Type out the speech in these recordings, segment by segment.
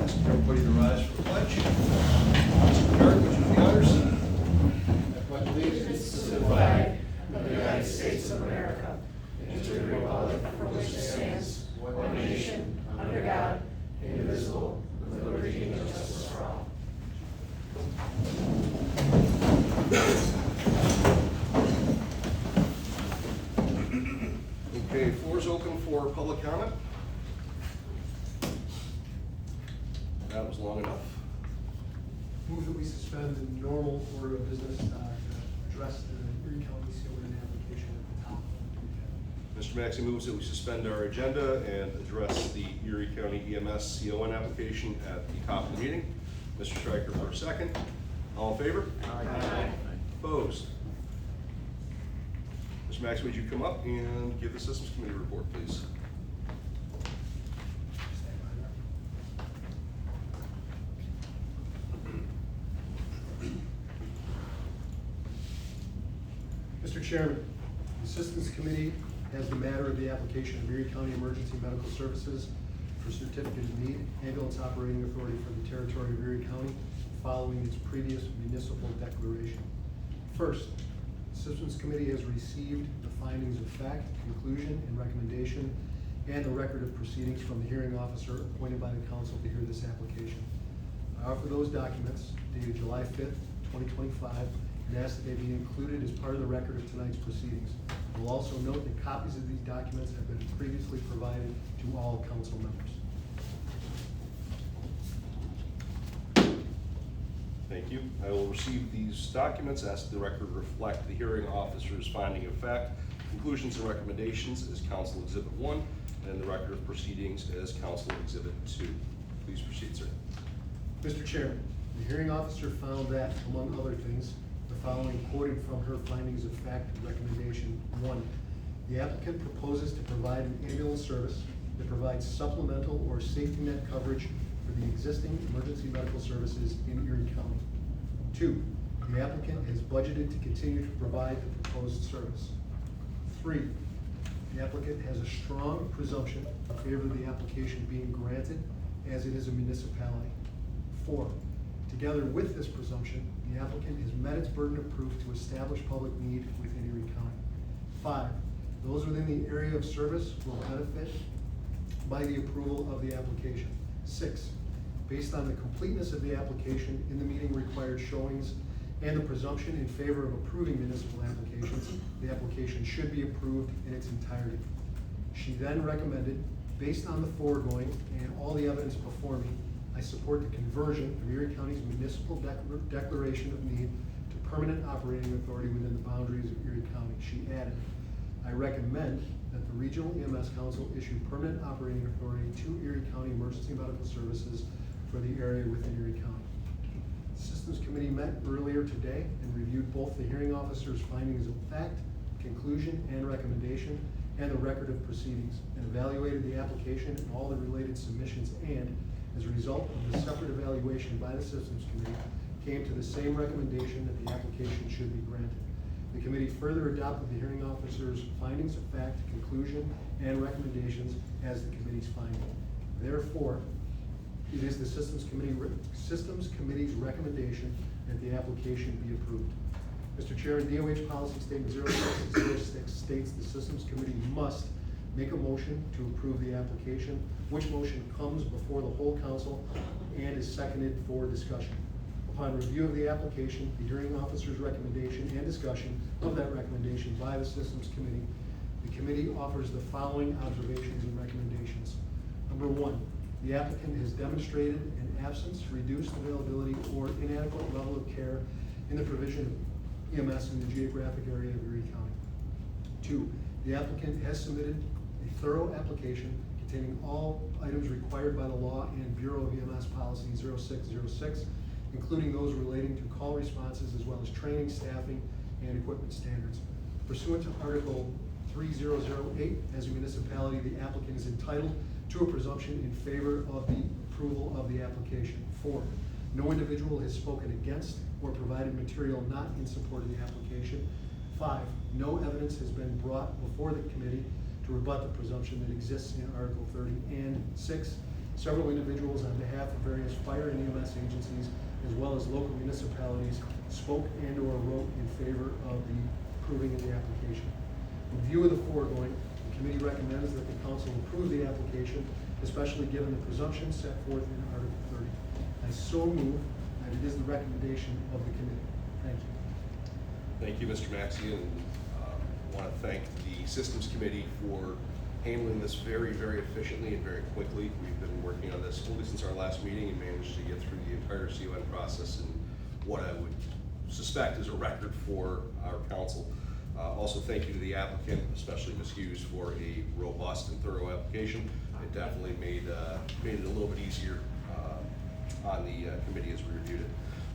Ask everybody to rise for the pledge. Mr. Clerk, would you the honors? I pledge allegiance to the flag of the United States of America and to the republic for which it stands, one nation, under God, indivisible, with liberty and justice for all. Okay, floor is open for public comment. That was long enough. Move that we suspend the normal order of business to address the Erie County CON application at the top. Mr. Maxey moves that we suspend our agenda and address the Erie County EMS CON application at the top of the meeting. Mr. Stryker for a second. All in favor? Aye. Opposed? Mr. Maxey, would you come up and give the Systems Committee report, please? Mr. Chairman, the Systems Committee has the matter of the application of Erie County Emergency Medical Services for Certificate of Need, Ambulance Operating Authority for the territory of Erie County, following its previous municipal declaration. First, the Systems Committee has received the findings of fact, conclusion, and recommendation, and the record of proceedings from the hearing officer appointed by the council to hear this application. I offer those documents dated July 5th, 2025, and ask that they be included as part of the record of tonight's proceedings. I will also note that copies of these documents have been previously provided to all council members. Thank you. I will receive these documents, ask the record reflect the hearing officer's finding of fact, conclusions and recommendations as Council Exhibit 1, and the record of proceedings as Council Exhibit 2. Please proceed, sir. Mr. Chairman, the hearing officer found that, among other things, the following quoted from her findings of fact and recommendation. 1, the applicant proposes to provide an ambulance service that provides supplemental or safety net coverage for the existing emergency medical services in Erie County. 2, the applicant has budgeted to continue to provide the proposed service. 3, the applicant has a strong presumption in favor of the application being granted, as it is a municipality. 4, together with this presumption, the applicant has met its burden of proof to establish public need within Erie County. 5, those within the area of service will benefit by the approval of the application. 6, based on the completeness of the application in the meeting required showings and the presumption in favor of approving municipal applications, the application should be approved in its entirety. She then recommended, based on the foregoing and all the evidence before me, I support the conversion of Erie County's municipal declaration of need to permanent operating authority within the boundaries of Erie County. She added, I recommend that the Regional EMS Council issue permanent operating authority to Erie County Emergency Medical Services for the area within Erie County. The Systems Committee met earlier today and reviewed both the hearing officer's findings of fact, conclusion, and recommendation, and the record of proceedings, and evaluated the application and all the related submissions, and as a result of the separate evaluation by the Systems Committee, came to the same recommendation that the application should be granted. The committee further adopted the hearing officer's findings of fact, conclusion, and recommendations as the committee's finding. Therefore, it is the Systems Committee's recommendation that the application be approved. Mr. Chairman, DOH Policy Statement 0606 states the Systems Committee must make a motion to approve the application, which motion comes before the whole council and is seconded for discussion. Upon review of the application, the hearing officer's recommendation and discussion of that recommendation by the Systems Committee, the committee offers the following observations and recommendations. Number 1, the applicant has demonstrated an absence, reduced availability, or inadequate level of care in the provision of EMS in the geographic area of Erie County. 2, the applicant has submitted a thorough application containing all items required by the law and Bureau of EMS Policy 0606, including those relating to call responses as well as training, staffing, and equipment standards. Pursuant to Article 3008, as a municipality, the applicant is entitled to a presumption in favor of the approval of the application. 4, no individual has spoken against or provided material not in support of the application. 5, no evidence has been brought before the committee to rebut the presumption that exists in Article 30. And 6, Several individuals on behalf of various fire and EMS agencies, as well as local municipalities, spoke and/or wrote in favor of the approving of the application. In view of the foregoing, the committee recommends that the council approve the application, especially given the presumption set forth in Article 30. I so move, and it is the recommendation of the committee. Thank you. Thank you, Mr. Maxey, and I want to thank the Systems Committee for handling this very, very efficiently and very quickly. We've been working on this fully since our last meeting and managed to get through the entire CON process in what I would suspect is a record for our council. Also, thank you to the applicant, especially Ms. Hughes, for a robust and thorough application. It definitely made it a little bit easier on the committee as we reviewed it.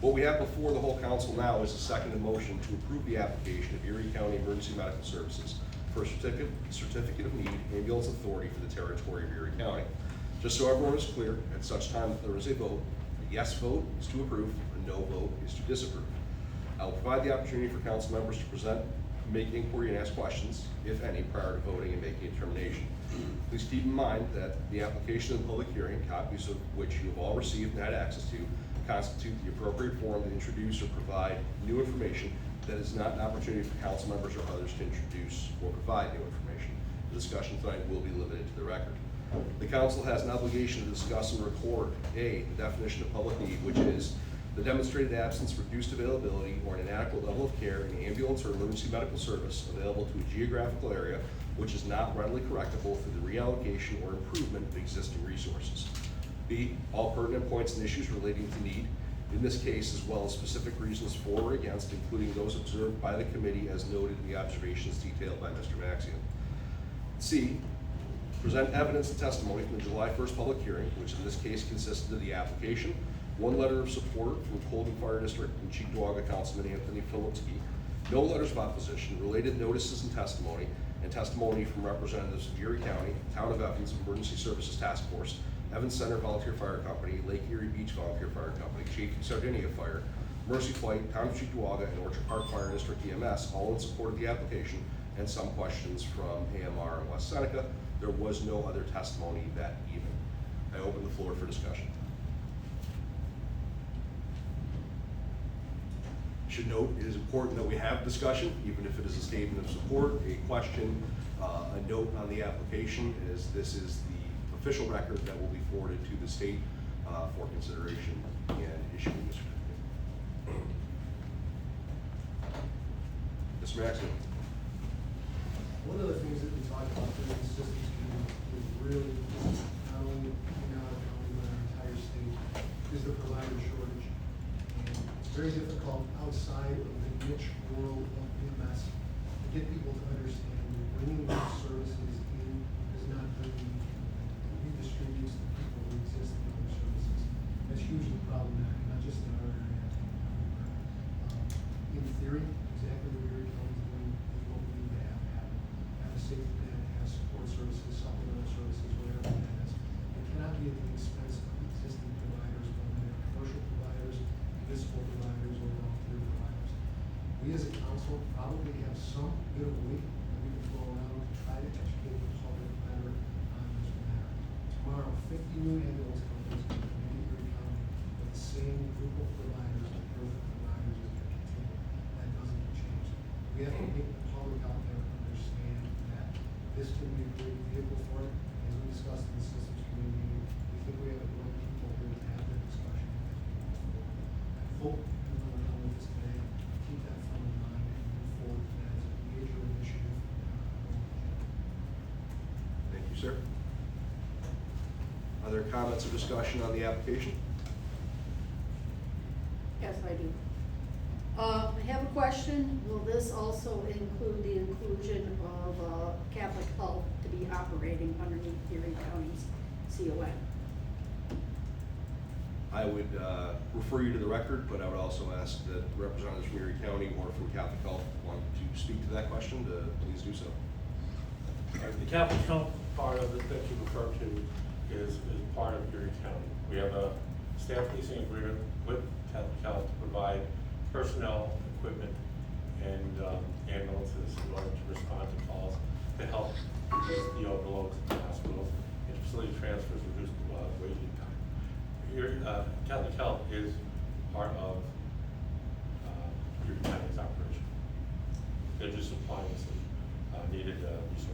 What we have before the whole council now is a seconded motion to approve the application of Erie County Emergency Medical Services for a certificate of need ambulance authority for the territory of Erie County. Just so everyone is clear, at such time that there is a vote, a yes vote is to approve, a no vote is to disapprove. I will provide the opportunity for council members to present, make inquiry, and ask questions, if any, prior to voting and making a determination. Please keep in mind that the application and public hearing, copies of which you have all received and had access to, constitute the appropriate forum to introduce or provide new information that is not an opportunity for council members or others to introduce or provide new information. The discussion tonight will be limited to the record. The council has an obligation to discuss and record A, the definition of public need, which is the demonstrated absence, reduced availability, or an inadequate level of care in ambulance or emergency medical service available to a geographical area which is not readily correctable through the reallocation or improvement of existing resources. B, all pertinent points and issues relating to need, in this case, as well as specific reasons for or against, including those observed by the committee as noted in the observations detailed by Mr. Maxian. C, present evidence and testimony from the July 1st public hearing, which in this case consisted of the application, one letter of support from Colden Fire District and Cheektowaga Councilman Anthony Phillipsky, no letters of opposition, related notices and testimony from representatives of Erie County, Town of Evans Emergency Services Task Force, Evans Center Volunteer Fire Company, Lake Erie Beach Volunteer Fire Company, Chaffee Sardinia Fire, Mercy Flight, Town of Cheektowaga, and Orchard Park Fire District EMS, all in support of the application, and some questions from AMR and West Seneca. There was no other testimony that evening. I open the floor for discussion. Should note, it is important that we have discussion, even if it is a statement of support, a question, a note on the application, as this is the official record that will be forwarded to the state for consideration and issuing the certificate. Mr. Maxson. One of the things that we talked about during the systems committee is really, not only in our county, but our entire state, is the provider shortage. And it's very difficult outside of the niche world of EMS to get people to understand that bringing those services in is not bringing redistributes the people who exist in other services. That's hugely problematic, not just in our area, everywhere. In theory, exactly what Erie County is doing is what we need to have happen. Have a safety net, have support services, supplemental services, whatever that is. It cannot be at the expense of existing providers, whether they're commercial providers, municipal providers, or volunteer providers. We as a council probably have some bit of weight that we can throw around to try to educate the public better on this matter. Tomorrow, 50 new ambulance companies are going to be in Erie County with the same group of providers, the perfect providers is going to continue. That doesn't get changed. We have to make the public out there understand that this can be a great vehicle for it. As we discussed in the systems committee meeting, we think we have the right people here to have that discussion as we move forward. I hope everyone done with this today, keep that front of mind and move forward with that as a major initiative. Thank you, sir. Other comments or discussion on the application? Yes, I do. I have a question. Will this also include the inclusion of Catholic Health to be operating underneath Erie County's CON? I would refer you to the record, but I would also ask that representatives from Erie County or from Catholic Health want to speak to that question, to please do so. The Catholic Health part of it that you refer to is part of Erie County. We have a staff leasing agreement with Catholic Health to provide personnel, equipment, and ambulances in order to respond to calls to help reduce the overloads in the hospitals and facility transfers, reduce wage Catholic Health is part of Erie County's operation. They're just supplying us with needed resources.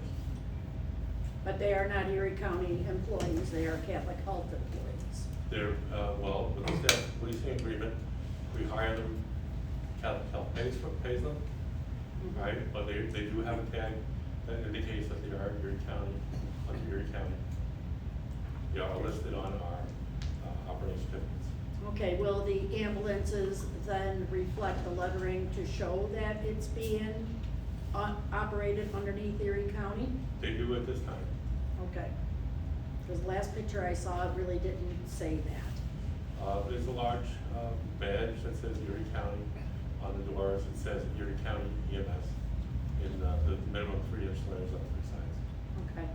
But they are not Erie County employees, they are Catholic Health employees. They're, well, with the staff leasing agreement, we hire them, Catholic Health pays them, right? But they do have a tag that indicates that they are Erie County, under Erie County. They are listed on our operating certificates. Okay, will the ambulances then reflect the lettering to show that it's being operated underneath Erie County? They do at this time. Okay. Because the last picture I saw, it really didn't say that. There's a large badge that says Erie County on the doors. It says Erie County EMS in the minimum 3-inch letters on 3 sides. Okay.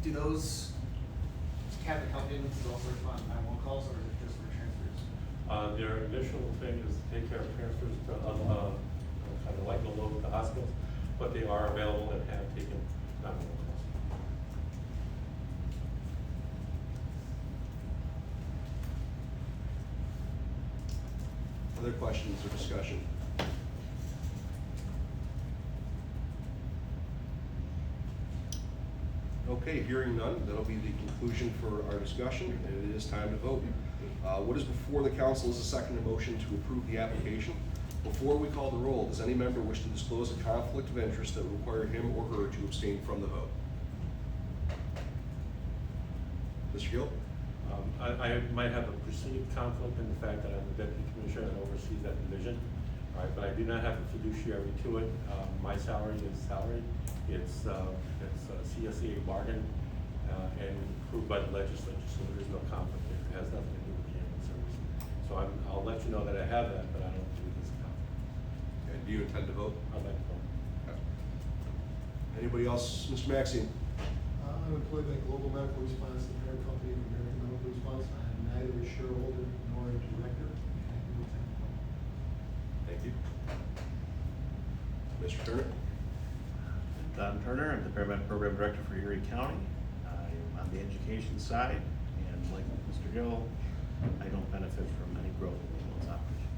Do those Catholic Health ambulances also respond to 911 calls, or is it just for transfers? Their initial thing is to take care of transfers to kind of like the load with the hospitals, but they are available and have taken 911 calls. Other questions or discussion? Okay, hearing none, that'll be the conclusion for our discussion, and it is time to vote. What is before the council is a second motion to approve the application. Before we call the roll, does any member wish to disclose a conflict of interest that would require him or her to abstain from the vote? Mr. Gill? I might have a perceived conflict in the fact that I'm the deputy commissioner that oversees that division, all right, but I do not have a fiduciary to it. My salary is salary. It's a CSEA bargain and approved by the legislature, so there is no conflict there. It has nothing to do with the ambulance service. So I'll let you know that I have that, but I don't do this conflict. Okay, do you intend to vote? I'd like to vote. Okay. Anybody else? Mr. Maxine? I'm employed by Global Medical Response, the parent company of American Medical Response. I am neither a shareholder nor a director. Thank you. Mr. Turner? Don Turner, I'm the Paramedic Program Director for Erie County. I'm on the education side, and like Mr. Gill, I don't benefit from any growth in the ambulance operation.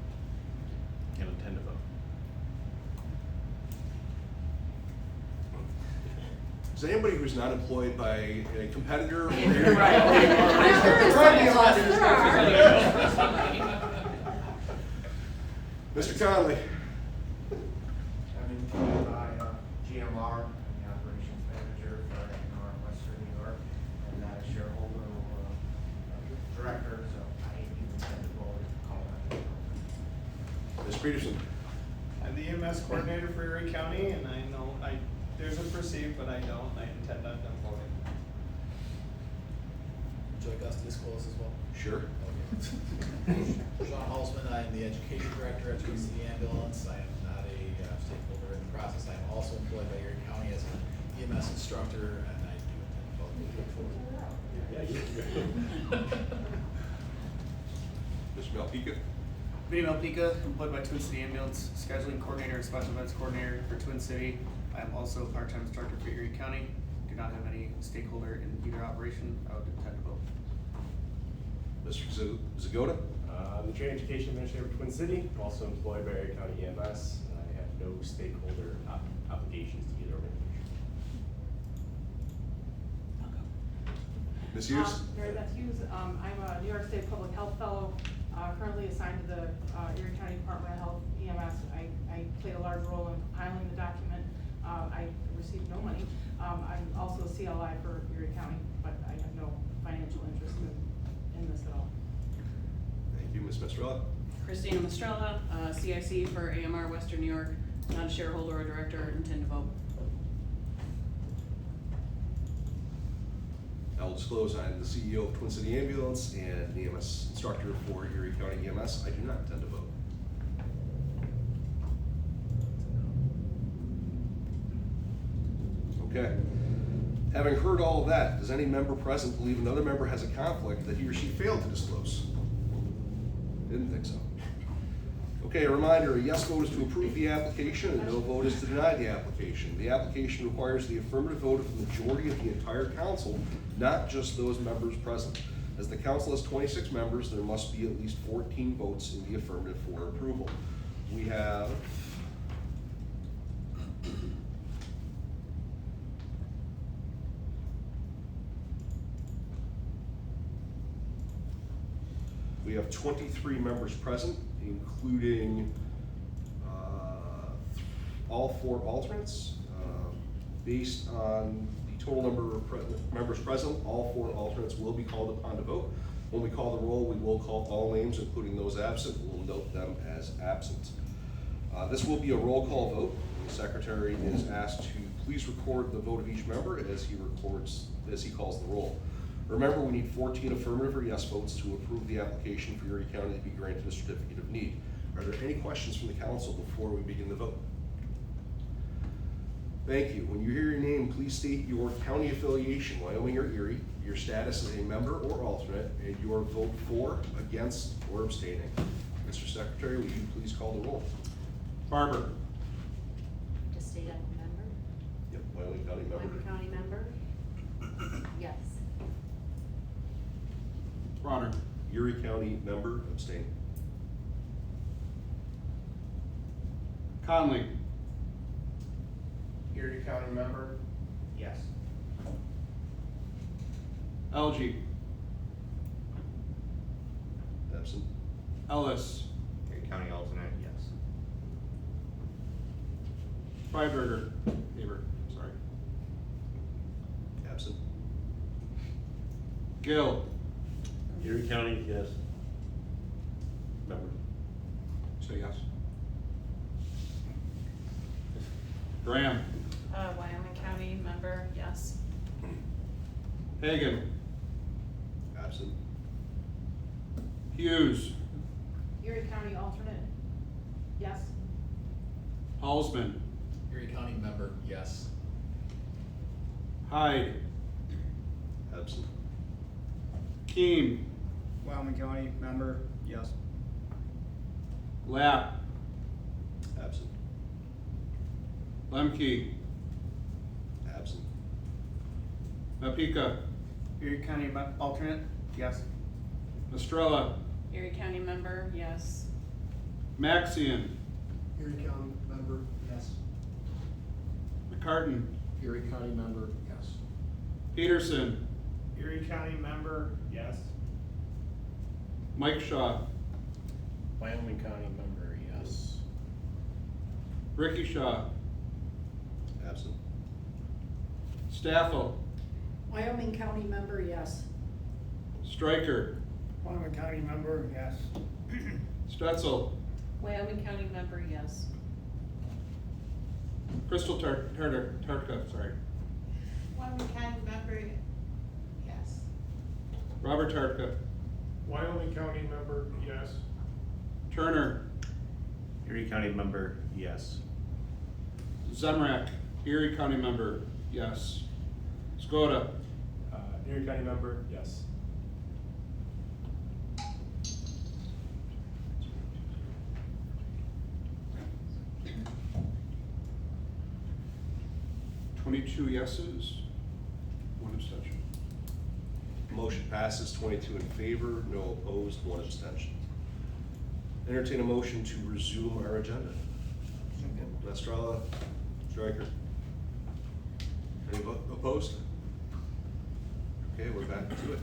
Can't intend to vote. Is there anybody who's not employed by a competitor? Mr. Conley? I'm employed by GMR, I'm the operations manager for NR Western New York. I'm not a shareholder or a director, so I ain't even intend to vote or call that. Ms. Peterson? I'm the EMS coordinator for Erie County, and I know there's a perceive, but I don't. I intend on them voting. Would you like us to disclose as well? Sure. Sean Halsman, I am the education director at Twin City Ambulance. I am not a stakeholder in the process. I am also employed by Erie County as an EMS instructor, and I do intend to vote. Mr. Malpica? Vinny Malpica, employed by Twin City Ambulance, scheduling coordinator and special events coordinator for Twin City. I am also a part-time instructor for Erie County. Do not have any stakeholder in either operation. I would intend to vote. Mr. Zagoda? I'm the training education administrator for Twin City. I'm also employed by Erie County EMS, and I have no stakeholder obligations to either organization. Ms. Hughes? Mary Beth Hughes. I'm a New York State Public Health Fellow, currently assigned to the Erie County Department of Health EMS. I played a large role in compiling the document. I received no money. I'm also a CLI for Erie County, but I have no financial interest in this at all. Thank you. Ms. Mestrella? Christina Mestrella, CIC for AMR Western New York, not a shareholder or director, intend to vote. I will disclose I'm the CEO of Twin City Ambulance and the EMS instructor for Erie County EMS. I do not intend to vote. Okay. Having heard all of that, does any member present believe another member has a conflict that he or she failed to disclose? Didn't think so. Okay, a reminder, a yes vote is to approve the application, and a no vote is to deny the application. The application requires the affirmative vote of the majority of the entire council, not just those members present. As the council has 26 members, there must be at least 14 votes in the affirmative for approval. We have We have 23 members present, including all 4 alternates. Based on the total number of members present, all 4 alternates will be called upon to vote. When we call the roll, we will call all names, including those absent. We'll note them as absent. This will be a roll call vote. The secretary is asked to please record the vote of each member as he calls the roll. Remember, we need 14 affirmative or yes votes to approve the application for Erie County to be granted a certificate of need. Are there any questions from the council before we begin the vote? Thank you. When you hear your name, please state your county affiliation, Wyoming or Erie, your status as a member or alternate, and your vote for, against, or abstaining. Mr. Secretary, would you please call the roll? Barber. To state I'm a member? Yep, Wyoming County member. Wyoming County member? Yes. Bronner. Erie County member, abstain. Conley. Erie County member? Yes. Algie. Absent. Ellis. Erie County alternate? Yes. Freiberger. Sorry. Absent. Gill. Erie County, yes. Member. Say yes. Graham. Wyoming County member, yes. Hagan. Absent. Hughes. Erie County alternate, yes. Halsman. Erie County member, yes. Hyde. Absent. Keene. Wyoming County member, yes. Lapp. Absent. Lemke. Absent. Mapika. Erie County alternate, yes. Estrella. Erie County member, yes. Maxian. Erie County member, yes. McCartan. Erie County member, yes. Peterson. Erie County member, yes. Mike Shaw. Wyoming County member, yes. Ricky Shaw. Absent. Staffel. Wyoming County member, yes. Stryker. Wyoming County member, yes. Stretzel. Wyoming County member, yes. Crystal Tartka, sorry. Wyoming County member, yes. Robert Tartka. Wyoming County member, yes. Turner. Erie County member, yes. Zemrak. Erie County member, yes. Skoda. Erie County member, yes. $22 yeses, 1 abstention. Motion passes 22 in favor, no opposed, 1 abstention. Entertain a motion to resume our agenda. Estrella, Stryker. Any opposed? Okay, we're back to it.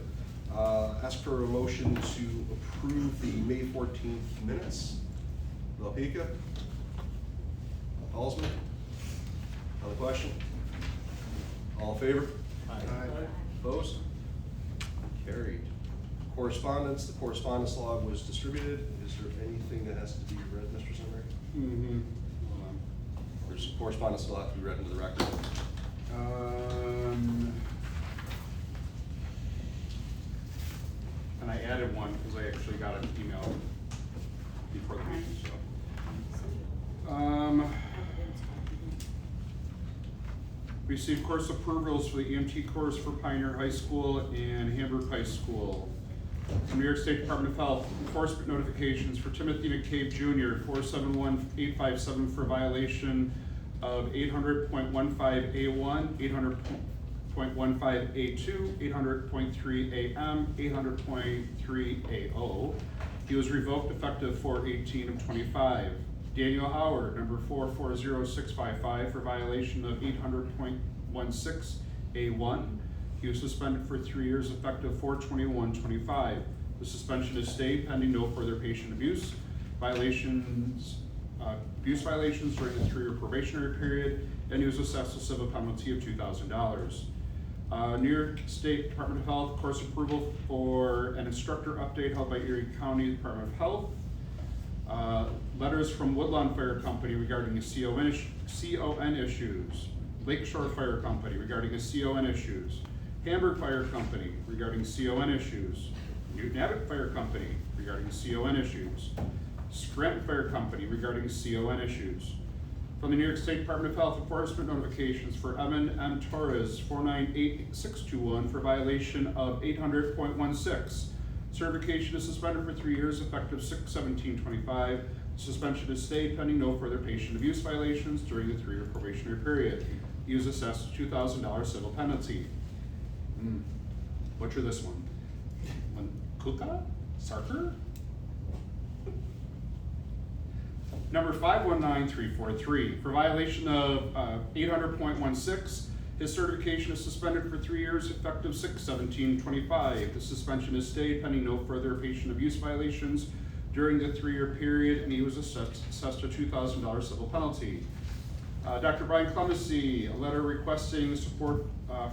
Ask for a motion to approve the May 14th minutes. Malpika? Halsman? On the question? All in favor? Opposed? Carried. Correspondence, the correspondence log was distributed. Is there anything that has to be read, Mr. Zimmer? Mm-hmm. Or does correspondence still have to be read into the record? And I added one because I actually got an email before the meeting, so. Received course approvals for the EMT course for Pioneer High School and Hamburg High School. From New York State Department of Health, enforcement notifications for Timothy McCabe Jr., 471857 for violation of 800.15A1, 800.15A2, 800.3AM, 800.3AO. He was revoked effective 4/18/25. Daniel Howard, number 440655 for violation of 800.16A1. He was suspended for 3 years effective 4/21/25. The suspension is stayed pending no further patient abuse violations during the 3-year probationary period, and he was assessed a civil penalty of $2,000. New York State Department of Health course approval for an instructor update held by Erie County Department of Health. Letters from Woodlawn Fire Company regarding the CON issues. Lakeshore Fire Company regarding the CON issues. Hamburg Fire Company regarding CON issues. Newton Abbott Fire Company regarding CON issues. Scranton Fire Company regarding CON issues. From the New York State Department of Health, enforcement notifications for Evan M. Torres, 498621 for violation of 800.16. Certification is suspended for 3 years effective 6/17/25. Suspension is stayed pending no further patient abuse violations during the 3-year probationary period. He was assessed a $2,000 civil penalty. Butcher this one. Kuka? Sarker? Number 519343, for violation of 800.16, his certification is suspended for 3 years effective 6/17/25. The suspension is stayed pending no further patient abuse violations during the 3-year period, and he was assessed a $2,000 civil penalty. Dr. Brian Clemency, a letter requesting support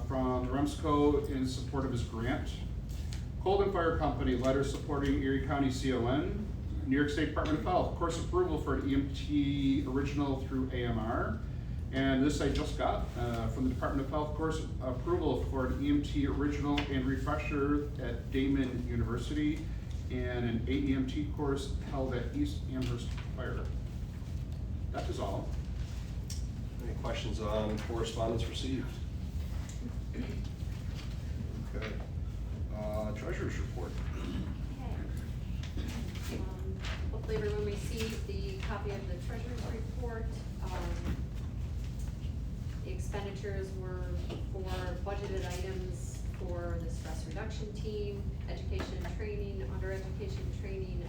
from WEREMSCO in support of his grant. Colden Fire Company, letter supporting Erie County CON. New York State Department of Health, course approval for an EMT original through AMR. And this I just got from the Department of Health, course approval for an EMT original and refresher at Damon University, and an AEMT course held at East Amherst Fire. That is all. Any questions on correspondence received? Okay. Treasurer's report. Hopefully everyone received the copy of the treasurer's report. The expenditures were for budgeted items for the stress reduction team, education and training, under education and training,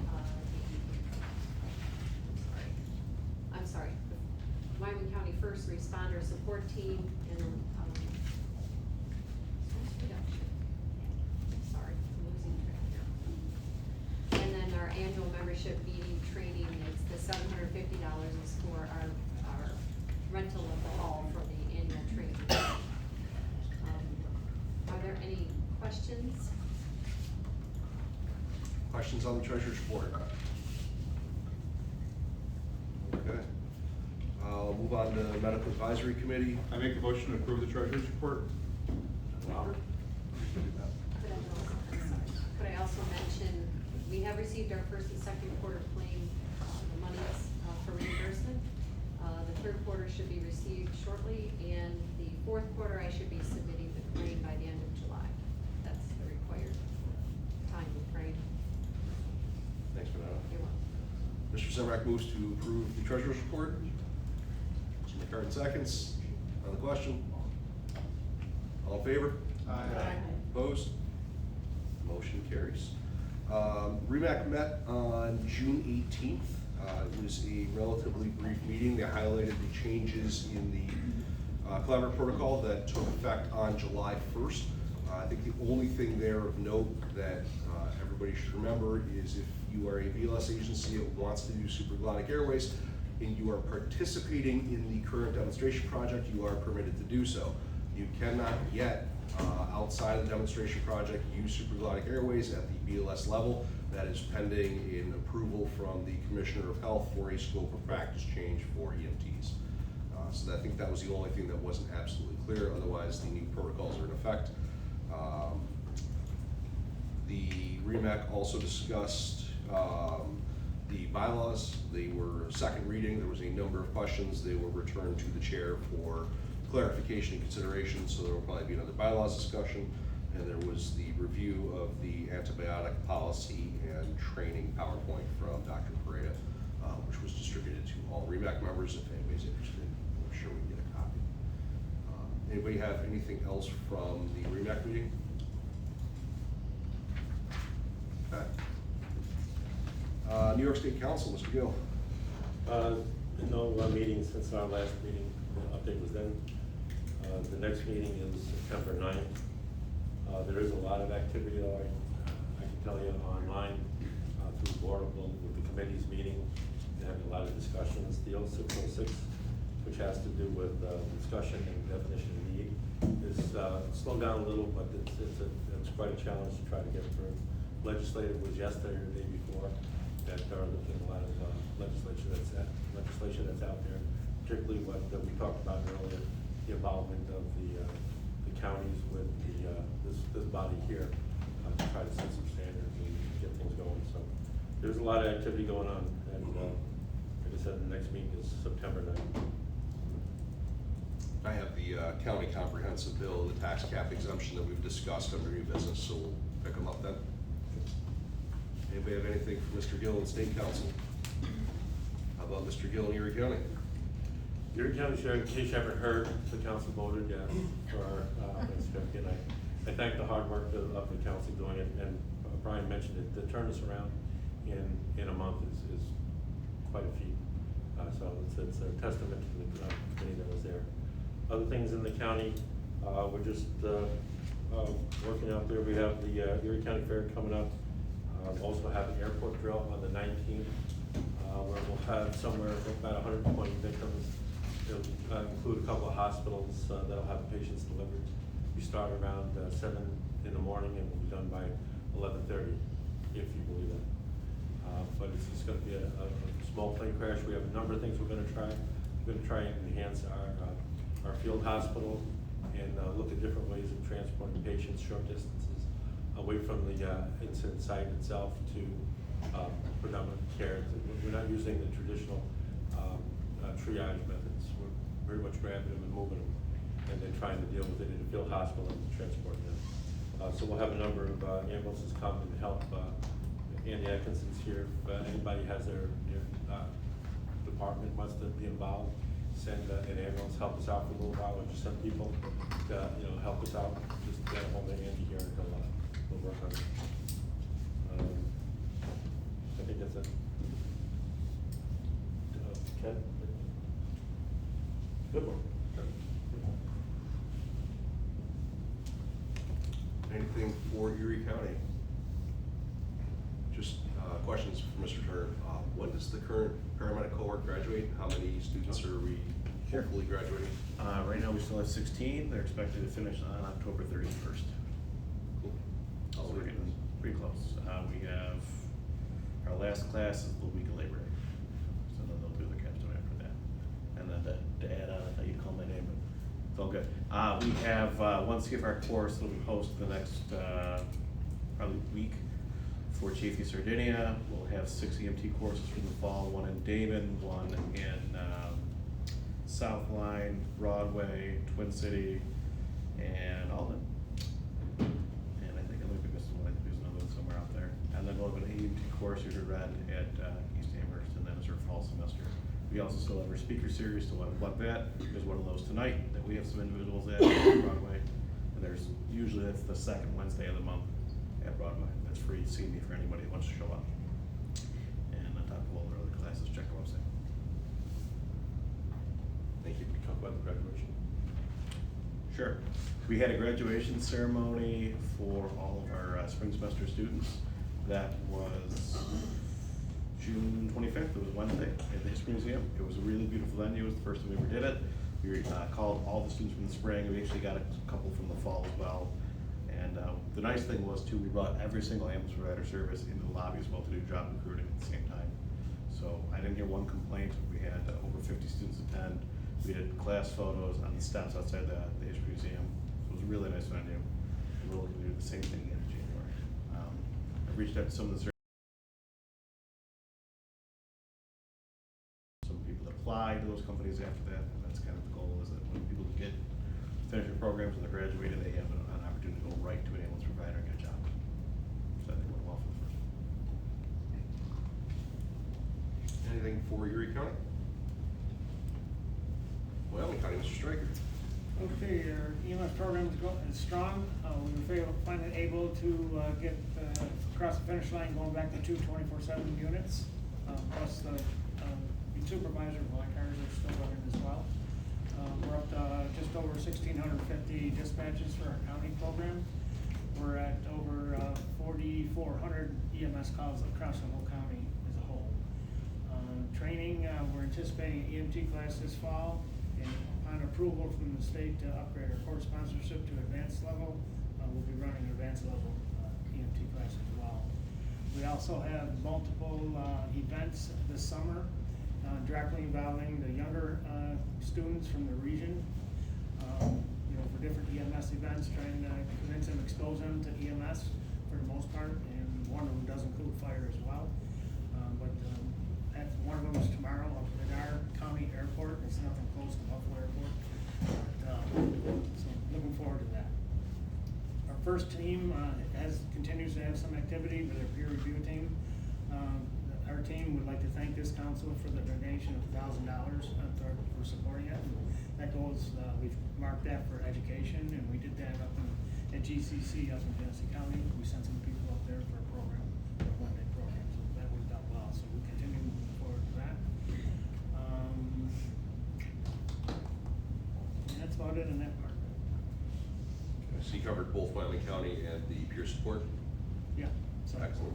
I'm sorry, the Wyoming County First Responder Support Team, and stress reduction. Sorry, I'm losing track here. And then our annual membership meeting training, it's the $750 is for our rental of the hall for the annual training. Are there any questions? Questions on the treasurer's report? Okay. I'll move on to Medical Advisory Committee. I make a motion to approve the treasurer's report. Louder? Could I also mention, we have received our first and second quarter claim, the monies for reimbursement. The third quarter should be received shortly, and the fourth quarter I should be submitting the claim by the end of July. That's the required time frame. Thanks for that. You're welcome. Mr. Zemrak moves to approve the treasurer's report. Mr. McCartan seconds. On the question? All in favor? Aye. Opposed? Motion carries. REMAC met on June 18th. It was a relatively brief meeting. They highlighted the changes in the collaborative protocol that took effect on July 1st. I think the only thing there of note that everybody should remember is if you are a BLS agency that wants to do supraglottic airways and you are participating in the current demonstration project, you are permitted to do so. You cannot yet, outside of the demonstration project, use supraglottic airways at the BLS level. That is pending in approval from the Commissioner of Health for a scope of practice change for EMTs. So I think that was the only thing that wasn't absolutely clear. Otherwise, the new protocols are in effect. The REMAC also discussed the bylaws. They were second reading. There was a number of questions. They were returned to the chair for clarification and consideration, so there will probably be another bylaws discussion. And there was the review of the antibiotic policy and training PowerPoint from Dr. Pereira, which was distributed to all REMAC members. If anybody's interested, I'm sure we can get a copy. Anybody have anything else from the REMAC meeting? Okay. New York State Council, Mr. Gill. No meeting since our last meeting. The update was then. The next meeting is September 9th. There is a lot of activity, though, I can tell you, online through Boardable with the committees meeting. They're having a lot of discussions. The 0606, which has to do with discussion and definition of need, is slowed down a little, but it's quite a challenge to try to get through. Legislative was yesterday or the day before that are looking at a lot of legislation that's out there, particularly what we talked about earlier, the involvement of the counties with this body here to try to set some standards and get things going. So there's a lot of activity going on, and like I said, the next meeting is September 9th. I have the county comprehensive bill, the tax cap exemption that we've discussed under new business, so we'll pick them up then. Anybody have anything for Mr. Gill and State Council? How about Mr. Gill and Erie County? Erie County Sheriff, in case you haven't heard, the council voted for our certificate. I thank the hard work of the council doing it, and Brian mentioned it, to turn this around in a month is quite a feat. So it's a testament to the committee that was there. Other things in the county, we're just working out there. We have the Erie County Fair coming up. Also have an airport drill on the 19th, where we'll have somewhere about 120 victims. It'll include a couple of hospitals that'll have patients delivered. We start around 7 in the morning and we'll be done by 11:30, if you believe that. But it's just going to be a small plane crash. We have a number of things we're going to try. We're going to try and enhance our field hospital and look at different ways of transporting patients short distances away from the incident site itself to predominant care. We're not using the traditional triage methods. We're very much grabbing them and moving them, and then trying to deal with it in a field hospital and transport them. So we'll have a number of ambulances come and help. Andy Atkinson's here. If anybody has their department wants to be involved, send an ambulance, help us out for a little while, or just send people to help us out. Just get a hold of Andy here and we'll work on it. I think that's it. Ken? Good one. Anything for Erie County? Just questions for Mr. Turner. When does the current paramedic cohort graduate? How many students are we hopefully graduating? Right now we still have 16. They're expected to finish on October 31st. Cool. So we're getting pretty close. We have, our last class is the week of Labor Day. So then they'll do the capstone after that. And then to add on, I thought you'd call my name, but it's all good. We have one CFR course that we post the next probably week for Chiefy Sardinia. We'll have 6 EMT courses for the fall, one in Damon, one in Southline, Broadway, Twin City, and Alden. And I think I might be missing one. I think there's another one somewhere out there. And then we'll have an EMT course you heard read at East Amherst, and then it's our fall semester. We also still have our speaker series to what that. There's one of those tonight that we have some individuals at Broadway. And there's usually that's the second Wednesday of the month at Broadway. That's free CD for anybody who wants to show up. And on top of all their other classes, check our website. Thank you. Talk about the graduation. Sure. We had a graduation ceremony for all of our spring semester students. That was June 25th. It was Wednesday at the History Museum. It was a really beautiful venue. It was the first time we ever did it. We called all the students from the spring. We actually got a couple from the fall as well. And the nice thing was too, we brought every single ambulance provider service into the lobby as well to do job recruiting at the same time. So I didn't hear one complaint. We had over 50 students attend. We did class photos on the steps outside the History Museum. So it was a really nice venue. And we're looking to do the same thing in January. I reached out to some of the people that apply to those companies after that, and that's kind of the goal, is that when people finish their programs and they're graduating, they have an opportunity to go right to an for Erie County. Wyoming County, Mr. Stryker. Okay, our EMS program is strong. We were finally able to get across the finish line, going back to 2 24/7 units. Plus the supervisor black cars are still running as well. We're up to just over 1,650 dispatches for our county program. We're at over 4,400 EMS calls across the whole county as a whole. Training, we're anticipating an EMT class this fall, and upon approval from the state to upgrade our course sponsorship to advanced level, we'll be running an advanced level EMT class as well. We also have multiple events this summer, directly involving the younger students from the region. For different EMS events, trying to convince them, expose them to EMS for the most part, and one of them does include fire as well. One of them is tomorrow up at our county airport. It's nothing close to Buffalo Airport, so looking forward to that. Our first team continues to have some activity with their peer review team. Our team would like to thank this council for the donation of $1,000 for supporting it. That goes, we've marked that for education, and we did that up at GCC up in Genesee County. We sent some people up there for a program, for a one-day program, so that worked out well. So we continue moving forward to that. And that's about it in that part. So you covered both Wyoming County and the peer support? Yeah. So. Excellent.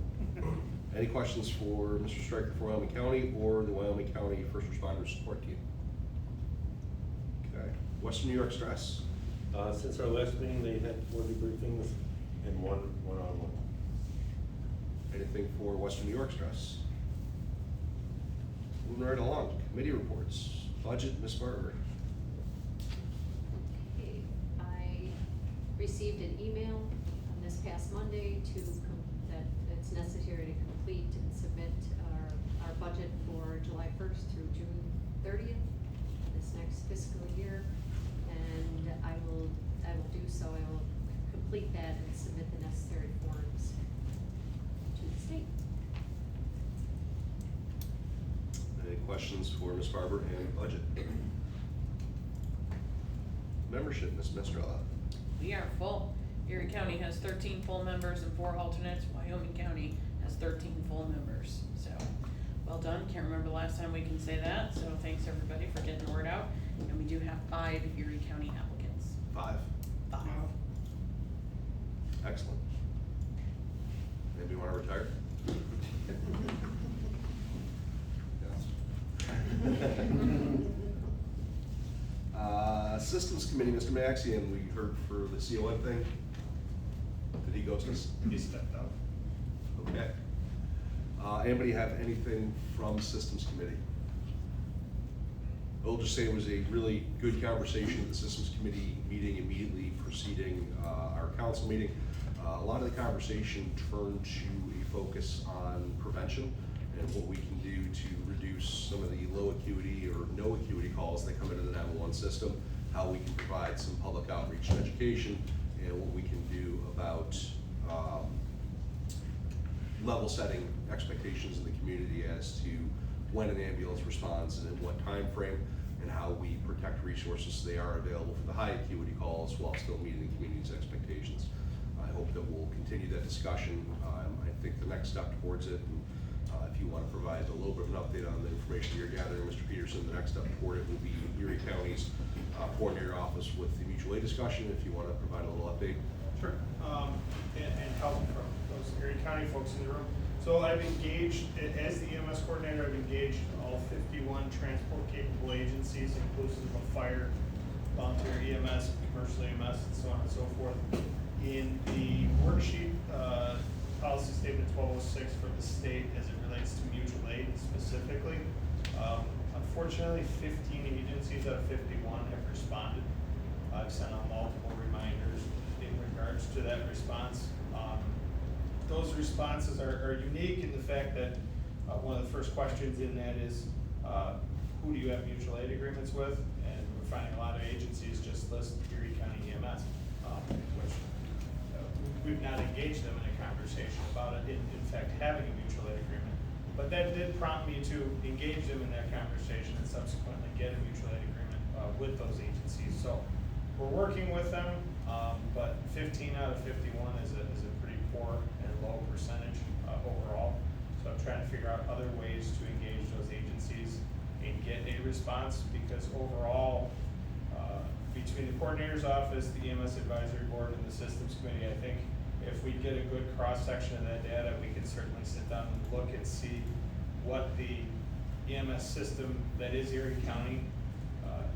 Any questions for Mr. Stryker for Wyoming County or the Wyoming County First Responders Support Team? Okay. Western New York Stress. Since our last meeting, they had 4 debriefings and one one-on-one. Anything for Western New York Stress? Moving right along, committee reports. Budget, Ms. Barber. Okay, I received an email on this past Monday that it's necessary to complete and submit our budget for July 1st through June 30th, this next fiscal year. And I will do so. I will complete that and submit the necessary forms to the state. Any questions for Ms. Barber and budget? Membership, Ms. Mistrella. We are full. Erie County has 13 full members and 4 alternates. Wyoming County has 13 full members. So, well done. Can't remember the last time we can say that. So thanks everybody for getting the word out. And we do have 5 Erie County applicants. 5. 5. Excellent. Maybe you want to retire? Systems Committee, Mr. Maxian, we heard for the CON thing. Did he ghost us? He stepped out. Okay. Anybody have anything from Systems Committee? I'll just say it was a really good conversation at the Systems Committee meeting immediately preceding our council meeting. A lot of the conversation turned to a focus on prevention and what we can do to reduce some of the low acuity or no acuity calls that come into the 911 system, how we can provide some public outreach and education, and what we can do about level setting expectations in the community as to when an ambulance responds and in what time frame, and how we protect resources so they are available for the high acuity calls while still meeting the community's expectations. I hope that we'll continue that discussion. I think the next step towards it, and if you want to provide a little bit of an update on the information you're gathering, Mr. Peterson, the next step toward it will be Erie County's coordinator office with the mutual aid discussion, if you want to provide a little update. Sure, and help from those Erie County folks in the room. So I've engaged, as the EMS coordinator, I've engaged all 51 transport capable agencies, inclusive of fire, volunteer EMS, commercial EMS, and so on and so forth. In the worksheet, policy statement 1206 for the state as it relates to mutual aid specifically. Unfortunately, 15 agencies out of 51 have responded. I've sent out multiple reminders in regards to that response. Those responses are unique in the fact that one of the first questions in that is, who do you have mutual aid agreements with? And we're finding a lot of agencies just list Erie County EMS, which we've not engaged them in a conversation about it, in fact, having a mutual aid agreement. But that did prompt me to engage them in that conversation and subsequently get a mutual aid agreement with those agencies. So we're working with them, but 15 out of 51 is a pretty poor and low percentage overall. So I'm trying to figure out other ways to engage those agencies and get a response, because overall, between the coordinator's office, the EMS advisory board, and the systems committee, I think if we get a good cross-section of that data, we can certainly sit down and look and see what the EMS system that is Erie County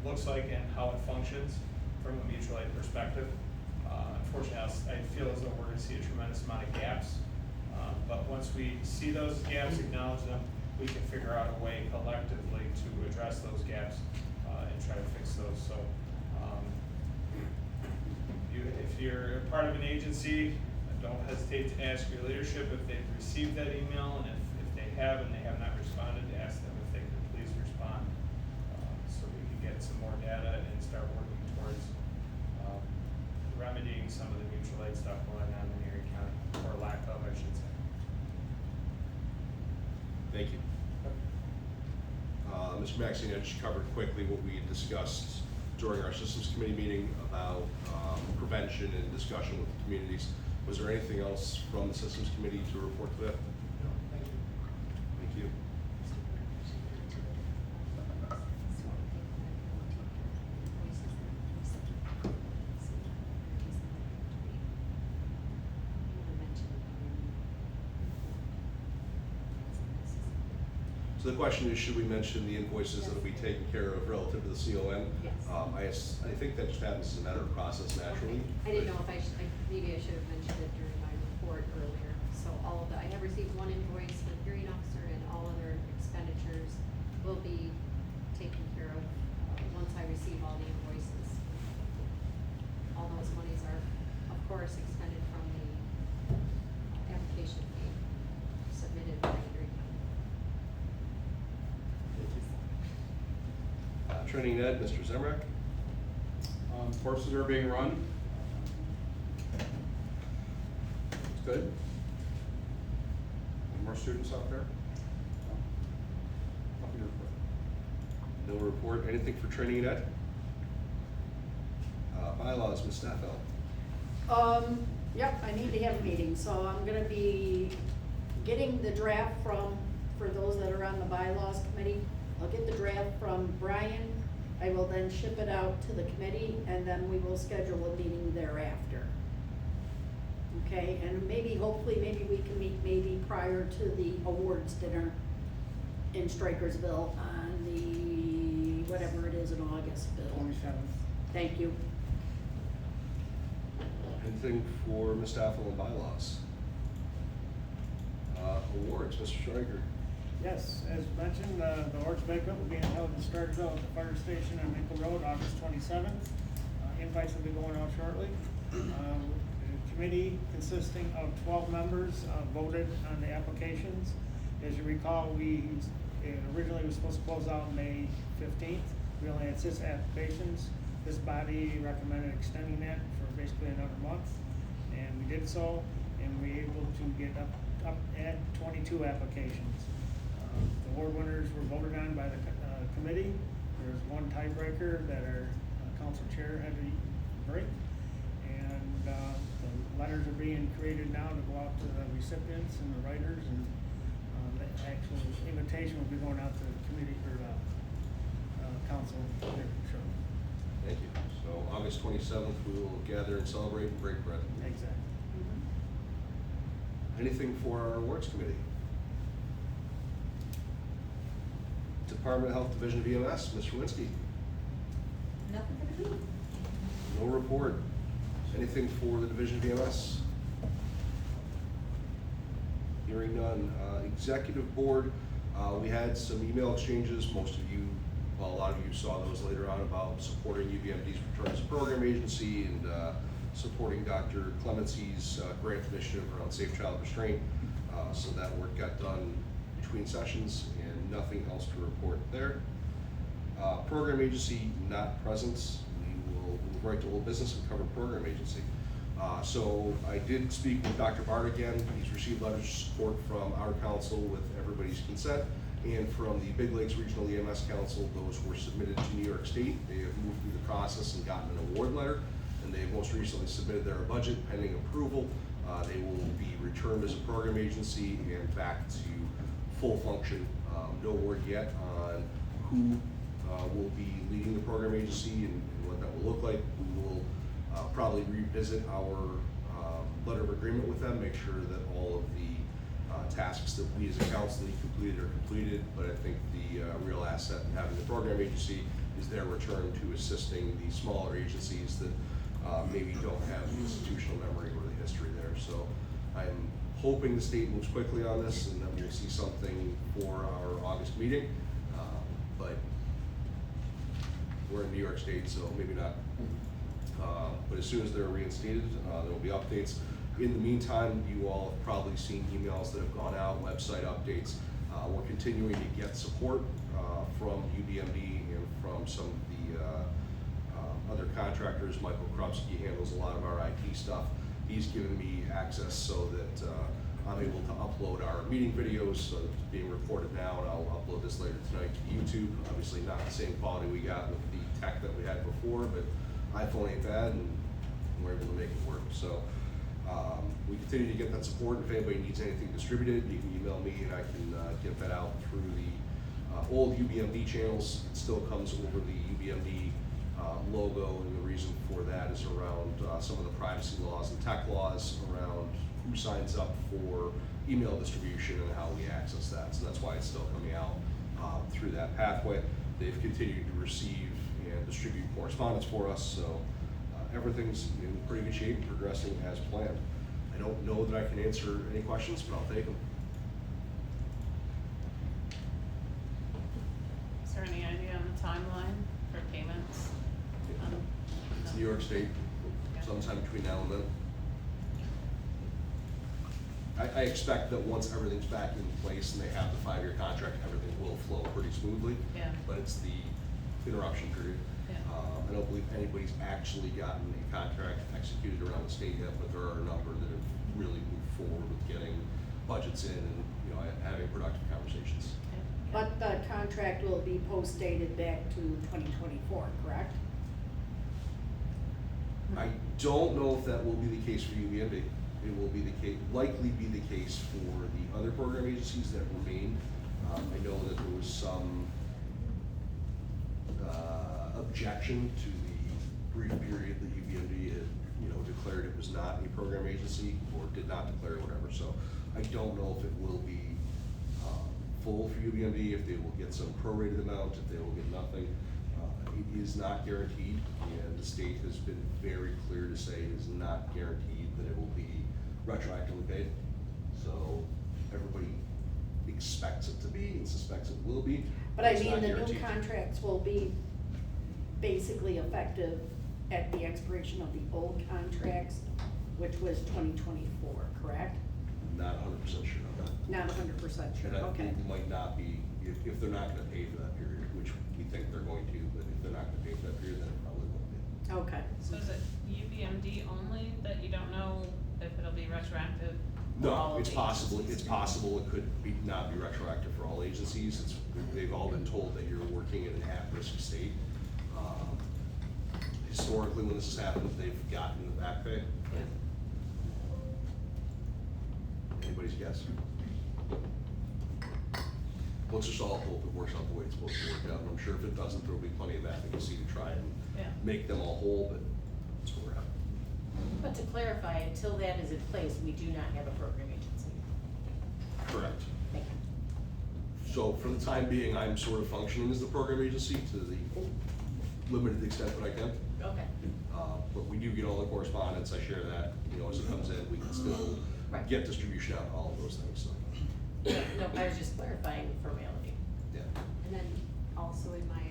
looks like and how it functions from a mutual aid perspective. Unfortunately, I feel as though we're going to see a tremendous amount of gaps. But once we see those gaps, acknowledge them, we can figure out a way collectively to address those gaps and try to fix those. So if you're a part of an agency, don't hesitate to ask your leadership if they've received that email, and if they have and they have not responded, to ask them if they could please respond so we can get some more data and start working towards remedying some of the mutual aid stuff going on in Erie County, or lack of, I should say. Thank you. Mr. Maxine, I just covered quickly what we discussed during our systems committee meeting about prevention and discussion with the communities. Was there anything else from the systems committee to report to that? No, thank you. Thank you. So the question is, should we mention the invoices that will be taken care of relative to the CON? Yes. I think that just happens as a matter of process naturally. I didn't know if maybe I should have mentioned it during my report earlier. So all of I have received one invoice for the hearing officer, and all other expenditures will be taken care of once I receive all the invoices. All those monies are, of course, expended from the application fee submitted by Erie County. Training Ed, Mr. Zemrak. Courses are being run. It's good. Any more students out there? No. Nothing to report. No report. Anything for Training Ed? Bylaws, Ms. Staffel. Yep, I need to have a meeting, so I'm gonna be getting the draft for those that are on the bylaws committee. I'll get the draft from Brian. I will then ship it out to the committee, and then we will schedule a meeting thereafter. Okay, and hopefully we can meet maybe prior to the awards dinner in Strikersville on the, whatever it is in August, Bill. 27th. Thank you. Anything for Ms. Staffel and bylaws? Awards, Mr. Stryker. Yes, as mentioned, the awards banquet will be held in Starkville at the fire station on Nickel Road, August 27th. Invites will be going out shortly. The committee consisting of 12 members voted on the applications. As you recall, it originally was supposed to close out May 15th. We only had 6 applications. This body recommended extending that for basically another month, and we did so, and we were able to get up at 22 applications. The award winners were voted on by the committee. There was one tiebreaker that our council chair had to break, and the letters are being created now to go out to the recipients and the writers, and the actual invitation will be going out to the committee or the council here shortly. Thank you. So August 27th, we will gather and celebrate and break bread. Exactly. Anything for our awards committee? Department of Health Division of EMS, Ms. Lewinsky. Nothing for the group. No report. Anything for the Division of EMS? Hearing none. Executive Board, we had some email exchanges. Most of you, well, a lot of you saw those later on about supporting UVMD's return as a program agency and supporting Dr. Clemency's grant initiative around safe child restraint. So that work got done between sessions and nothing else to report there. Program agency not present. We will move right to old business and cover program agency. So I did speak with Dr. Bart again. He's received letters of support from our council with everybody's consent, and from the Big Lakes Regional EMS Council. Those were submitted to New York State. They have moved through the process and gotten an award letter, and they most recently submitted their budget pending approval. They will be returned as a program agency and back to full function. No word yet on who will be leading the program agency and what that will look like. We will probably revisit our letter of agreement with them, make sure that all of the tasks that we as a council need completed are completed, but I think the real asset in having the program agency is their return to assisting the smaller agencies that maybe don't have the institutional memory or the history there. So I'm hoping the state moves quickly on this and that we'll see something for our August meeting, but we're in New York State, so maybe not. But as soon as they're reinstated, there will be updates. In the meantime, you all have probably seen emails that have gone out, website updates. We're continuing to get support from UBMD and from some of the other contractors. Michael Krupski handles a lot of our IT stuff. He's given me access so that I'm able to upload our meeting videos, so it's being recorded now, and I'll upload this later tonight to YouTube. Obviously not the same quality we got with the tech that we had before, but iPhone ain't bad, and we're able to make it work. So we continue to get that support. If anybody needs anything distributed, you can email me and I can get that out through the old UBMD channels. It still comes over the UBMD logo, and the reason for that is around some of the privacy laws and tech laws around who signs up for email distribution and how we access that. So that's why it's still coming out through that pathway. They've continued to receive and distribute correspondence for us, so everything's in pretty good shape and progressing as planned. I don't know that I can answer any questions, but I'll take them. Is there any idea on the timeline for payments? It's New York State, sometime between now and then. I expect that once everything's back in place and they have the 5-year contract, everything will flow pretty smoothly. Yeah. But it's the interruption period. Yeah. I don't believe anybody's actually gotten a contract executed around the state yet, but there are a number that have really moved forward with getting budgets in and, you know, having productive conversations. But the contract will be post-dated back to 2024, correct? I don't know if that will be the case for UBMD. It will be the case, likely be the case for the other program agencies that remain. I know that there was some objection to the brief period that UBMD had, you know, declared it was not a program agency or did not declare whatever. So I don't know if it will be full for UBMD, if they will get some prorated amount, if they will get nothing. It is not guaranteed, and the state has been very clear to say it is not guaranteed that it will be retroactively paid. So everybody expects it to be and suspects it will be. But I It's mean, not the new guaranteed. contracts will be basically effective at the expiration of the old contracts, which was 2024, correct? Not 100% sure on that. Not 100% sure, And I okay. think it might not be, if they're not gonna pay for that period, which we think they're going to, but if they're not gonna pay for that period, then it probably won't be. Okay. So is it UBMD only that you don't know if it'll be retroactive? for all No, of it's the possible, agencies? it's possible it could be, not be retroactive for all agencies. It's, they've all been told that you're working in an at-risk state. Historically, when this has happened, they've gotten the back pay. Yeah. Anybody's guess? Let's just all hope it works out the way it's supposed to work out. And I'm sure if it doesn't, there'll be plenty of advocacy to try and Yeah. make them all whole, but that's where we're at. But to clarify, until that is in place, we do not have a program agency. Correct. Thank you. So for the time being, I'm sort of functioning as the program agency to the limited extent that I can. Okay. But we do get all the correspondence, I share that, you know, as it comes in, we can still Right. get distribution out, all of those things, so, No, I was just clarifying formality. yeah. And then also in my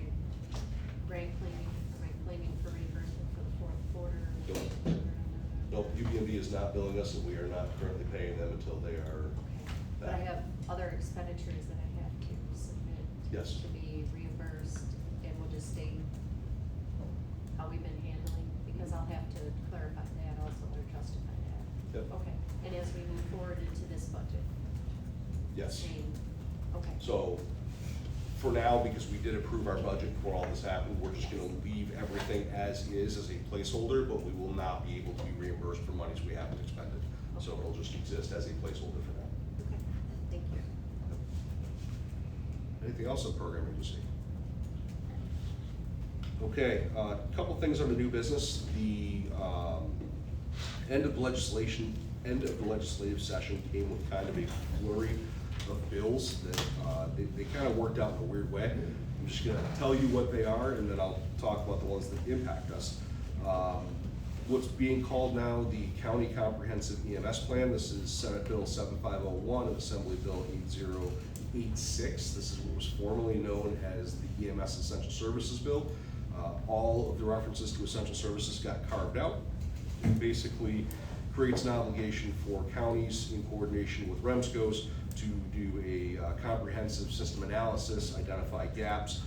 grant claiming, or my claiming for reimbursement for the fourth quarter. Nope, UBMD is not billing us, and we are not currently paying them until they are But I back. have other expenditures that I have to submit. Yes. To be reimbursed, and we'll just state how we've been handling, because I'll have to clarify that also, or Yep. Okay, and as we move forward into this budget? Yes. Same, okay. So, for now, because we did approve our budget before all this happened, we're just gonna leave everything as is as a placeholder, but we will not be able to be reimbursed for monies we haven't expended. So it'll just exist as a placeholder for now. Okay, thank you. Anything else on program agency? Okay, a couple things on the new business. The end of the legislative session came with kind of a flurry of bills that they kind of worked out in a weird way. I'm just gonna tell you what they are, and then I'll talk about the ones that impact us. What's being called now the County Comprehensive EMS Plan. This is Senate Bill 7501 and Assembly Bill 8086. This is what was formerly known as the EMS Essential Services Bill. All of the references to essential services got carved out. It basically creates an obligation for counties in coordination with WEREMSCOs to do a comprehensive system analysis, identify gaps,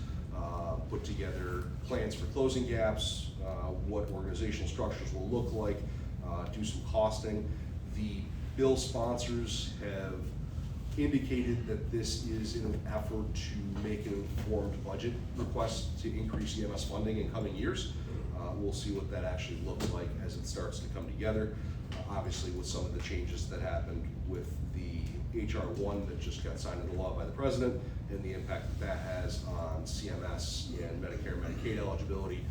put together plans for closing gaps, what organizational structures will look like, do some costing. The bill sponsors have indicated that this is in an effort to make an informed budget request to increase EMS funding in coming years. We'll see what that actually looks like as it starts to come together. Obviously, with some of the changes that happened with the HR 1 that just got signed into law by the president and the impact that has on CMS and Medicare and Medicaid eligibility,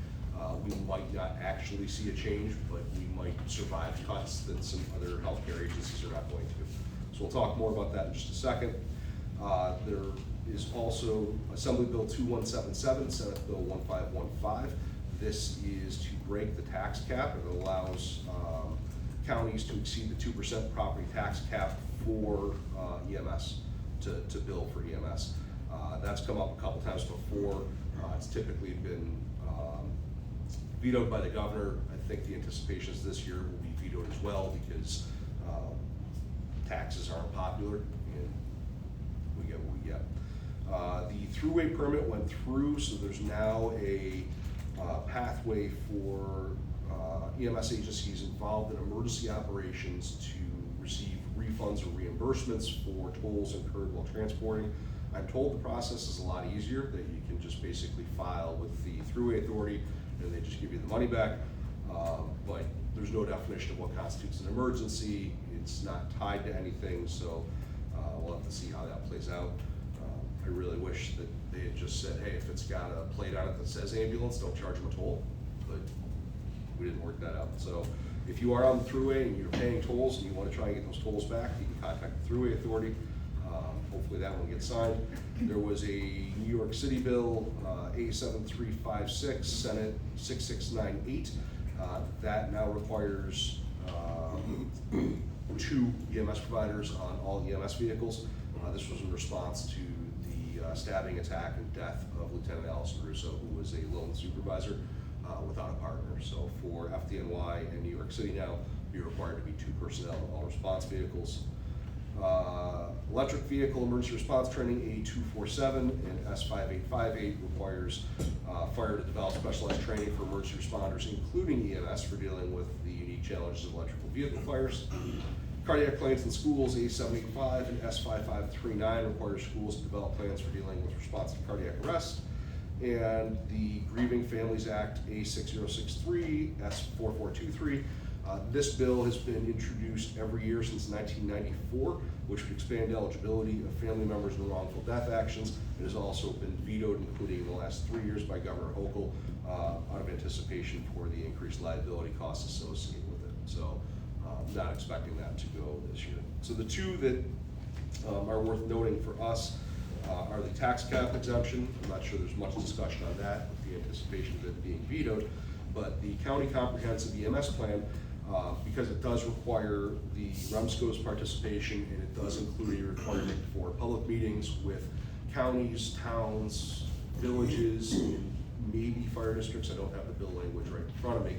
we might not actually see a change, but we might survive cuts that some other healthcare agencies are not going to. So we'll talk more about that in just a second. There is also Assembly Bill 2177, Senate Bill 1515. This is to break the tax cap. It allows counties to exceed the 2% property tax cap for EMS, to bill for EMS. That's come up a couple times before. It's typically been vetoed by the governor. I think the anticipation is this year will be vetoed as well because taxes aren't popular and we get what we get. The throughway permit went through, so there's now a pathway for EMS agencies involved in emergency operations to receive refunds or reimbursements for tolls incurred while transporting. I'm told the process is a lot easier, that you can just basically file with the Thruway Authority and they just give you the money back. But there's no definition of what constitutes an emergency. It's not tied to anything, so we'll have to see how that plays out. I really wish that they had just said, hey, if it's got a plate on it that says ambulance, don't charge them a toll, but we didn't work that out. So if you are on the Thruway and you're paying tolls and you want to try and get those tolls back, you can contact the Thruway Authority. Hopefully that one gets signed. There was a New York City bill, A7356, Senate 6698. That now requires 2 EMS providers on all EMS vehicles. This was in response to the stabbing attack and death of Lieutenant Allison Russo, who was a lone supervisor without a partner. So for FDNY and New York City now, you're required to be 2 personnel in all response vehicles. Electric vehicle emergency response training A247 and S5858 requires fire to develop specialized training for emergency responders, including EMS, for dealing with the unique challenges of electrical vehicle fires. Cardiac plans in schools A785 and S5539 requires schools to develop plans for dealing with response to cardiac arrest. And the Grieving Families Act A6063, S4423. This bill has been introduced every year since 1994, which would expand eligibility of family members in wrongful death actions. It has also been vetoed, including in the last 3 years by Governor Hochul, out of anticipation for the increased liability costs associated with it. So not expecting that to go this year. So the 2 that are worth noting for us are the tax cap exemption. I'm not sure there's much discussion on that with the anticipation of it being vetoed, but the County Comprehensive EMS Plan, because it does require the WEREMSCO's participation and it does include a requirement for public meetings with counties, towns, villages, and maybe fire districts. I don't have the bill language right in front of me,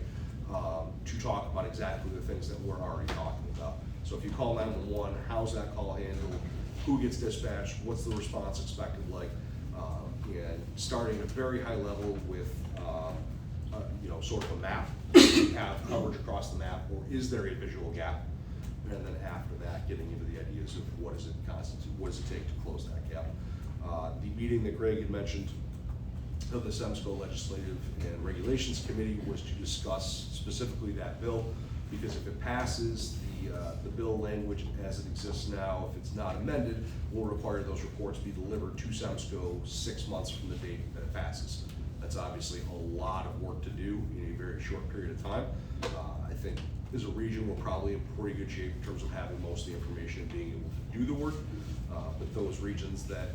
to talk about exactly the things that we're already talking about. So if you call 911, how's that call handled? Who gets dispatched? What's the response expected like? And starting at a very high level with sort of a map. Do you have coverage across the map, or is there a visual gap? getting into the ideas of what does it constitute, what does it take to close that gap. The meeting that Greg had mentioned of the WEREMSCO Legislative and Regulations Committee was to discuss specifically that bill, because if it passes, the bill language as it exists now, if it's not amended, will require those reports be delivered to WEREMSCO 6 months from the date that it passes. That's obviously a lot of work to do in a very short period of time. I think as a region, we're probably in pretty good shape in terms of having most of the information and being able to do the work. But those regions that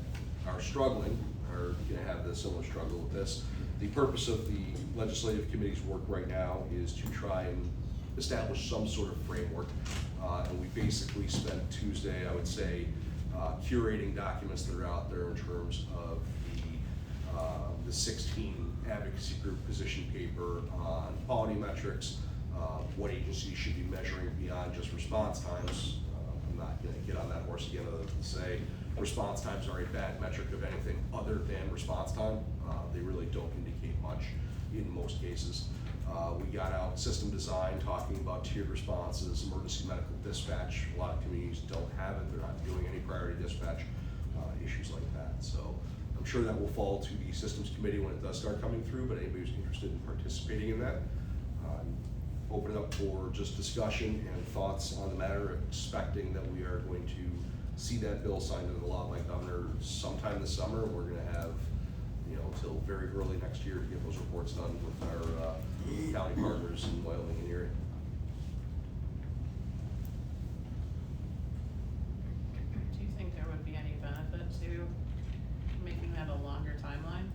are struggling are gonna have the similar struggle with this. The purpose of the legislative committee's work right now is to try and establish some sort of framework. And we basically spent Tuesday, I would say, curating documents that are out there in terms of the 16 advocacy group position paper on quality metrics, what agencies should be measuring beyond just response times. I'm not gonna get on that horse again other than to say response times are a bad metric of anything other than response time. They really don't indicate much in most cases. We got out system design, talking about tiered responses, emergency medical dispatch. A lot of communities don't have it. They're not doing any priority dispatch, issues like that. So I'm sure that will fall to the systems committee when it does start coming through, but anybody who's interested in participating in that, open it up for just discussion and thoughts on the matter, expecting that we are going to see that bill signed into law by governor sometime this summer. We're gonna have, till very early next year to get those reports done with our county partners in Wyoming-Erie. Do you think there would be any benefit to making that a longer timeline?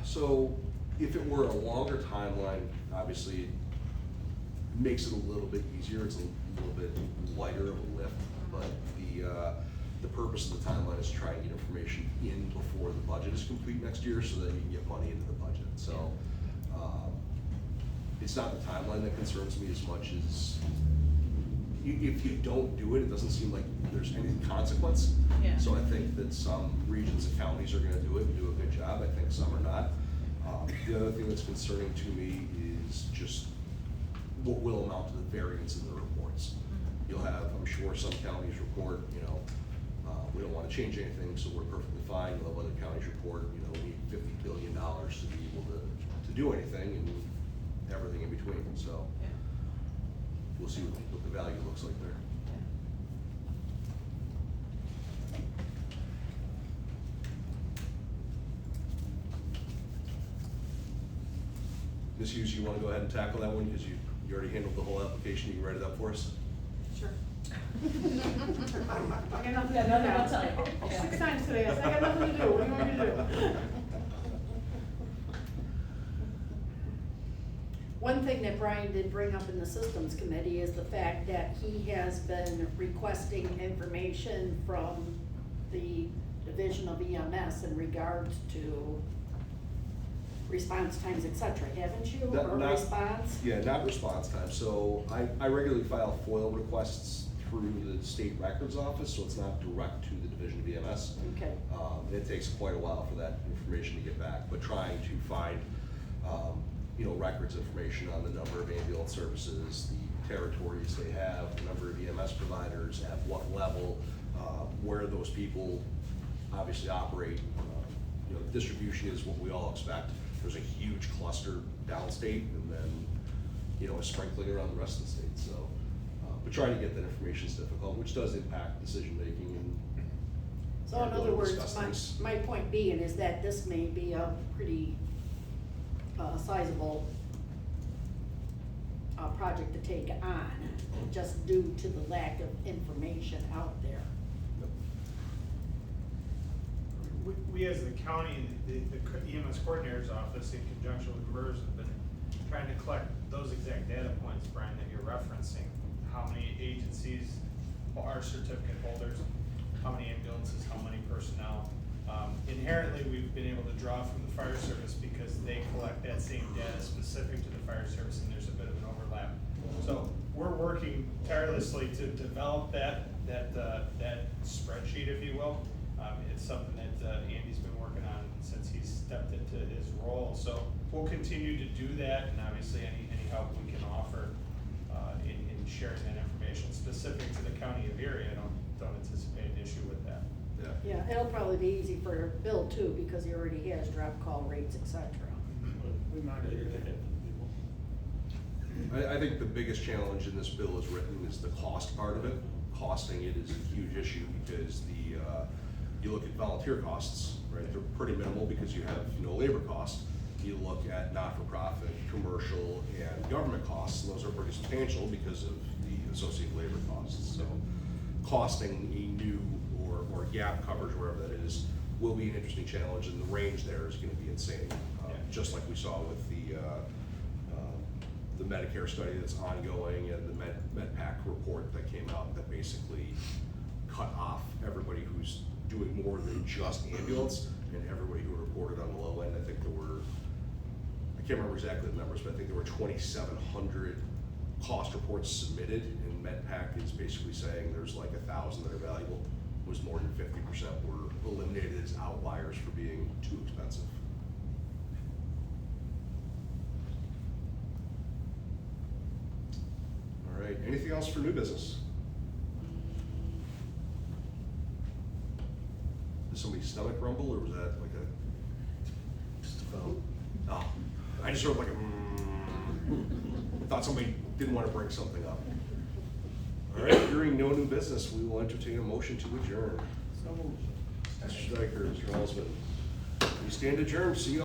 So if it were a longer timeline, obviously it makes it a little bit easier. It's a little bit lighter of a lift, but the purpose of the timeline is to try and get information in before the budget is complete next year so that you can get money into the budget. So it's not the timeline that concerns me as much as if you don't do it, it doesn't seem like there's any consequence. Yeah. So I think that some regions and counties are gonna do it and do a good job. I think some are not. The other thing that's concerning to me is just what will amount to the variance in the reports. You'll have, I'm sure, some counties report, we don't want to change anything, so we're perfectly fine. You'll have other counties report, we need $50 billion to be able to do anything, and everything in between. So Yeah. we'll see what the value looks like there. Ms. Hughes, you want to go ahead and tackle that one because you already handled the whole application. You can write it up for us. Sure. I got nothing to do Yeah, nothing now. I'll tell you. 6 times today, I said, I got nothing to do, what do you want me to do? One thing that Brian did bring up in the systems committee is the fact that he has been requesting information from the Division of EMS in regards to response times, et cetera, haven't you, or response? Yeah, not response time. So I regularly file FOIL requests through the state records office, so it's not direct to the Division of EMS. Okay. It takes quite a while for that information to get back, but trying to find, records information on the number of ambulance services, the territories they have, the number of EMS providers, at what level, where those people obviously operate. Distribution is what we all expect. There's a huge cluster downstate and then, a sprinkling around the rest of the state. So, but trying to get that information is difficult, which does impact decision-making and. So in other words, my point being is that this may be a pretty sizable project to take on, just due to the lack of information out there. We as the county, the EMS coordinator's office in conjunction with MERS have been trying to collect those exact data points, Brian, that you're referencing. How many agencies are certificate holders, how many ambulances, how many personnel. Inherently, we've been able to draw from the fire service because they collect that same data specific to the fire service, and there's a bit of an overlap. So we're working tirelessly to develop that spreadsheet, if you will. It's something that Andy's been working on since he's stepped into his role. So we'll continue to do that, and obviously any help we can offer in sharing that information information specific to the county of Erie, I don't anticipate an issue with that. Yeah. Yeah, it'll probably be easy for Bill too, because he already has drop call rates, et cetera. We monitor that. I think the biggest challenge in this bill as written is the cost part of it. Costing it is a huge issue because you look at volunteer costs, right? They're pretty minimal because you have no labor costs. You look at not-for-profit, commercial, and government costs, and those are pretty substantial because of the associated labor costs. So costing a new or gap coverage, wherever that is, will be an interesting challenge, and the range there is gonna be insane. Just like we saw with the Medicare study that's ongoing and the MedPAC report that came out that basically cut off everybody who's doing more than just ambulance and everybody who reported on the low end. I think there were, I can't remember exactly the numbers, but I think there were 2,700 cost reports submitted, and MedPAC is basically saying there's like 1,000 that are valuable. Was more than 50% were eliminated as outliers for being too expensive. All right, anything else for new business? Did somebody's stomach rumble, or was that like a? Just a phone. Oh, I just heard like a. Thought somebody didn't want to bring something up. All right, hearing no new business, we will entertain a motion to adjourn. So moved. Mr. Stryker, Mr. Halsman. We stand adjourned. See you.